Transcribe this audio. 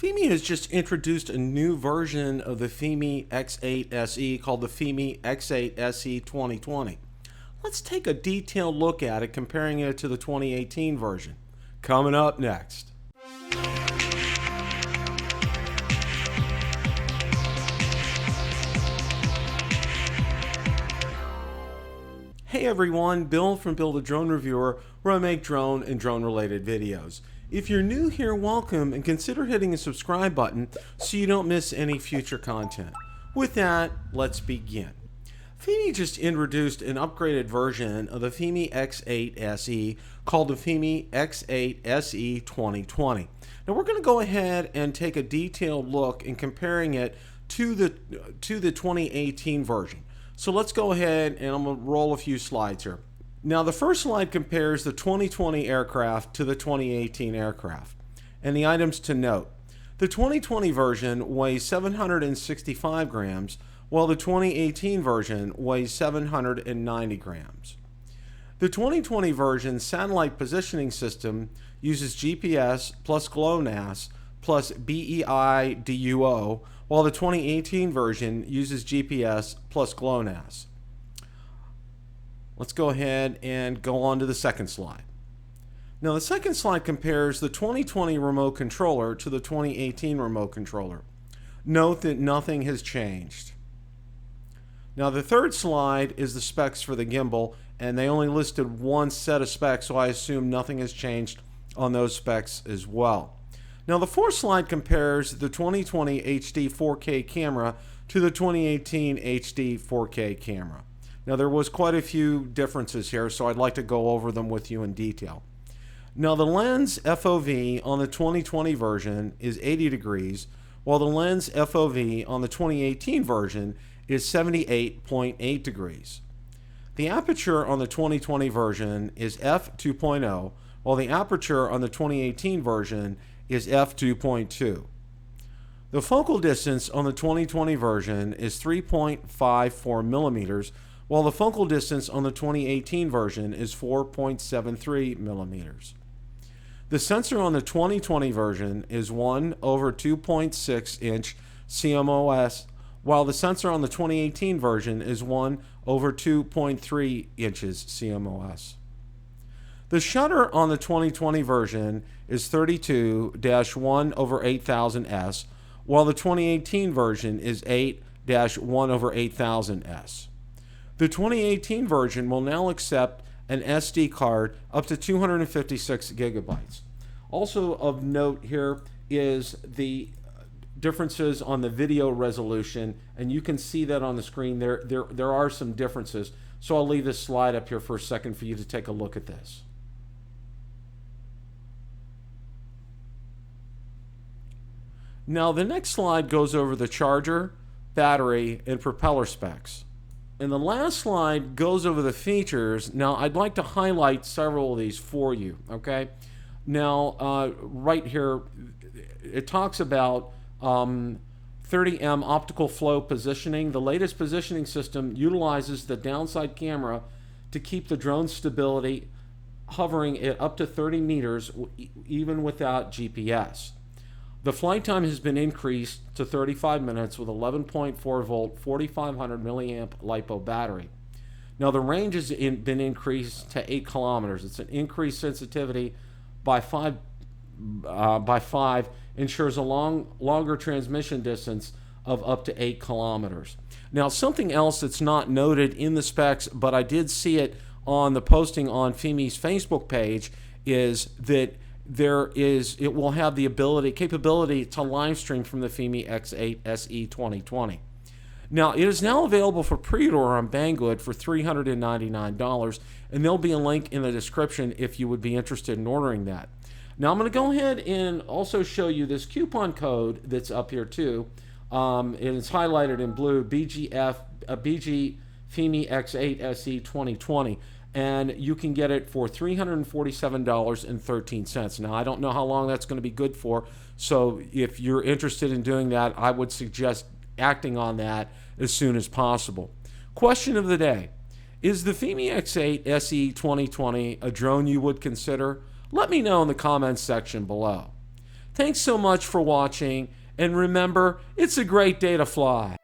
Fimi has just introduced a new version of the Fimi X8 SE called the Fimi X8 SE 2020. Let's take a detailed look at it, comparing it to the 2018 version. Coming up next. Hey everyone, Bill from BillTheDroneReviewer, where I make drone and drone related videos. If you're new here, welcome, and consider hitting the subscribe button so you don't miss any future content. With that, let's begin. Fimi just introduced an upgraded version of the Fimi X8 SE called the Fimi X8 SE 2020. Now we're going to go ahead and take a detailed look in comparing it to the 2018 version. So let's go ahead and I'm going to roll a few slides here. Now the first slide compares the 2020 aircraft to the 2018 aircraft. And the items to note. The 2020 version weighs 765 grams, while the 2018 version weighs 790 grams. The 2020 version satellite positioning system uses GPS plus GLONASS plus BEIDUO, while the 2018 version uses GPS plus GLONASS. Let's go ahead and go on to the second slide. Now the second slide compares the 2020 remote controller to the 2018 remote controller. Note that nothing has changed. Now the third slide is the specs for the gimbal, and they only listed one set of specs, so I assume nothing has changed on those specs as well. Now the fourth slide compares the 2020 HD 4K camera to the 2018 HD 4K camera. Now there was quite a few differences here, so I'd like to go over them with you in detail. Now the lens FOV on the 2020 version is 80 degrees, while the lens FOV on the 2018 version is 78.8 degrees. The aperture on the 2020 version is f2.0, while the aperture on the 2018 version is f2.2. The focal distance on the 2020 version is 3.54 millimeters, while the focal distance on the 2018 version is 4.73 millimeters. The sensor on the 2020 version is 1/2.6 inch CMOS, while the sensor on the 2018 version is 1/2.3 inches CMOS. The shutter on the 2020 version is 32-1/8000S, while the 2018 version is 8-1/8000S. The 2018 version will now accept an SD card up to 256 gigabytes. Also of note here is the differences on the video resolution, and you can see that on the screen. There are some differences, so I'll leave this slide up here for a second for you to take a look at this. Now the next slide goes over the charger, battery, and propeller specs. And the last slide goes over the features. Now I'd like to highlight several of these for you, okay? Now right here it talks about 30M optical flow positioning. The latest positioning system utilizes the downside camera to keep the drone stability hovering at up to 30 meters even without GPS. The flight time has been increased to 35 minutes with 11.4 volt 4500 milliamp LiPo battery. Now the range has been increased to 8 kilometers. It's an increased sensitivity by 5 ensures a longer transmission distance of up to 8 kilometers. Now something else that's not noted in the specs, but I did see it on the posting on Fimi's Facebook page, is that it will have the capability to live stream from the Fimi X8 SE 2020. Now it is now available for pre-order on Banggood for $399, and there'll be a link in the description if you would be interested in ordering that. Now I'm going to go ahead and also show you this coupon code that's up here too. And it's highlighted in blue, BG Fimi X8 SE 2020. And you can get it for $347.13. Now, I don't know how long that's going to be good for, so if you're interested in doing that, I would suggest acting on that as soon as possible. Question of the day: is the Fimi X8 SE 2020 a drone you would consider? Let me know in the comments section below. Thanks so much for watching, and remember, it's a great day to fly.